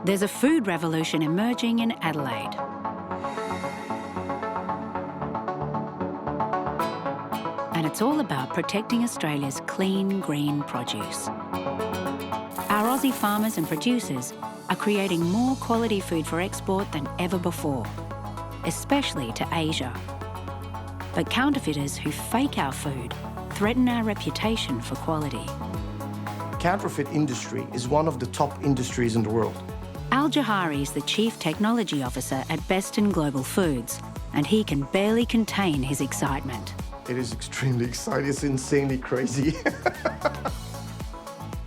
There's a food revolution emerging in Adelaide. And it's all about protecting Australia's clean, green produce. Our Aussie farmers and producers are creating more quality food for export than ever before, especially to Asia. But counterfeiters who fake our food threaten our reputation for quality. Counterfeit industry is one of the top industries in the world. Al Jahari is the Chief Technology Officer at Beston Global Foods, and he can barely contain his excitement. It is extremely exciting. It's insanely crazy.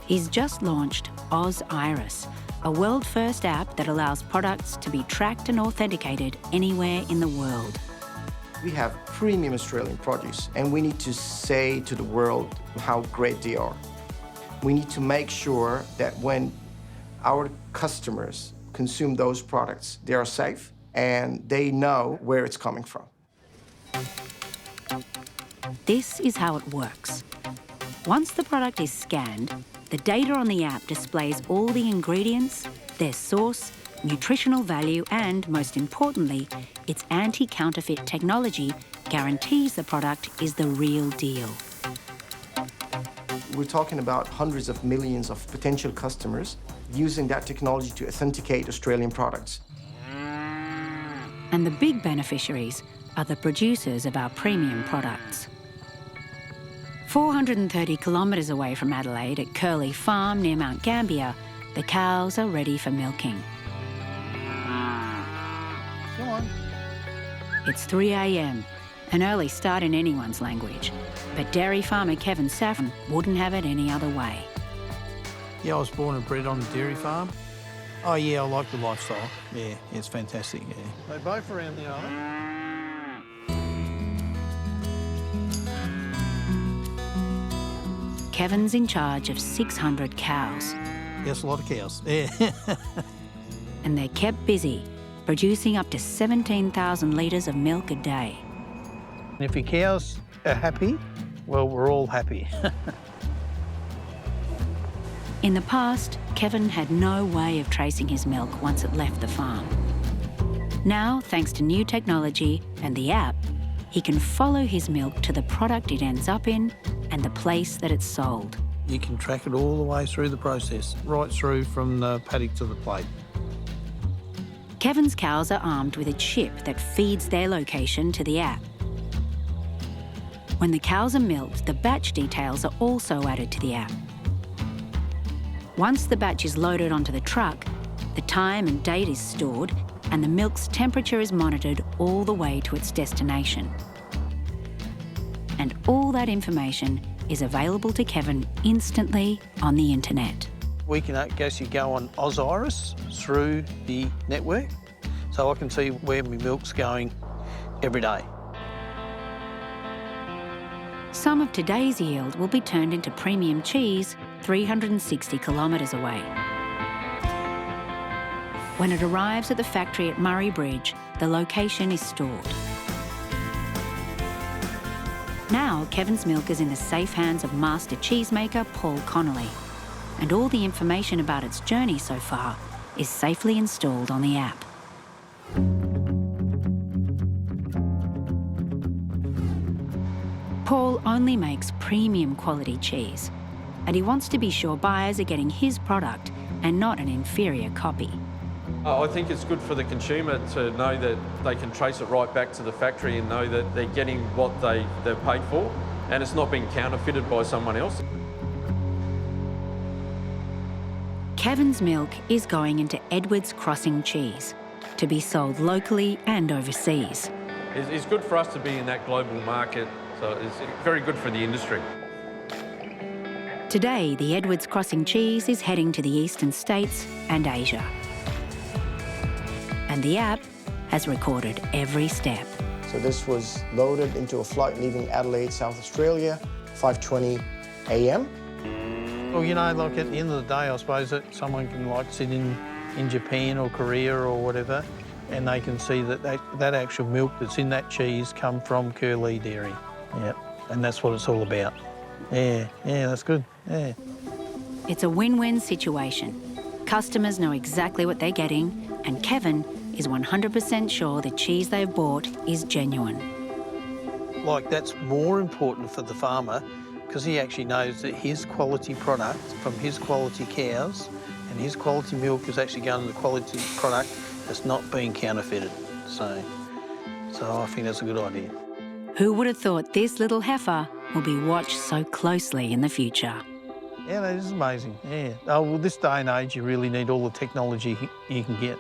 He's just launched Oziris, a world-first app that allows products to be tracked and authenticated anywhere in the world. We have premium Australian produce, and we need to say to the world how great they are. We need to make sure that when our customers consume those products, they are safe and they know where it's coming from. This is how it works. Once the product is scanned, the data on the app displays all the ingredients, their source, nutritional value, and, most importantly, its anti-counterfeit technology guarantees the product is the real deal. We're talking about hundreds of millions of potential customers using that technology to authenticate Australian products. And the big beneficiaries are the producers of our premium products. 430 kilometres away from Adelaide at Curlew Farm near Mount Gambier, the cows are ready for milking. Come on. It's 3 a.m, an early start in anyone's language. But dairy farmer Kevin Saffron wouldn't have it any other way. Yeah, I was born and bred on a dairy farm. Oh, yeah, I like the lifestyle. Yeah, it's fantastic, yeah. They both around the island. Kevin's in charge of 600 cows. Yes, a lot of cows, yeah. And they're kept busy, producing up to 17,000 litres of milk a day. If your cows are happy, well, we're all happy. In the past, Kevin had no way of tracing his milk once it left the farm. Now, thanks to new technology and the app, he can follow his milk to the product it ends up in and the place that it's sold. You can track it all the way through the process, right through from the paddock to the plate. Kevin's cows are armed with a chip that feeds their location to the app. When the cows are milked, the batch details are also added to the app. Once the batch is loaded onto the truck, the time and date is stored and the milk's temperature is monitored all the way to its destination. And all that information is available to Kevin instantly on the internet. We can actually go on Oziris through the network, so I can see where my milk's going every day. Some of today's yield will be turned into premium cheese 360 kilometres away. When it arrives at the factory at Murray Bridge, the location is stored. Now, Kevin's milk is in the safe hands of master cheesemaker Paul Connolly, and all the information about its journey so far is safely installed on the app. Paul only makes premium quality cheese, and he wants to be sure buyers are getting his product and not an inferior copy. I think it's good for the consumer to know that they can trace it right back to the factory and know that they're getting what they're paid for and it's not being counterfeited by someone else. Kevin's milk is going into Edwards Crossing cheese to be sold locally and overseas. It's good for us to be in that global market, so it's very good for the industry. Today, the Edwards Crossing cheese is heading to the eastern states and Asia. And the app has recorded every step. So this was loaded into a flight leaving Adelaide, South Australia, 5:20 a.m. Well, you know, like at the end of the day, I suppose that someone can like sit in Japan or Korea or whatever, and they can see that that actual milk that's in that cheese come from Curlew Dairy. Yeah, and that's what it's all about. Yeah, that's good, yeah. It's a win-win situation. Customers know exactly what they're getting, and Kevin is 100% sure the cheese they've bought is genuine. Like, that's more important for the farmer because he actually knows that his quality product from his quality cows and his quality milk is actually going to the quality product that's not being counterfeited. So I think that's a good idea. Who would have thought this little heifer will be watched so closely in the future? Yeah, that is amazing, yeah. Oh, well, this day and age, you really need all the technology you can get.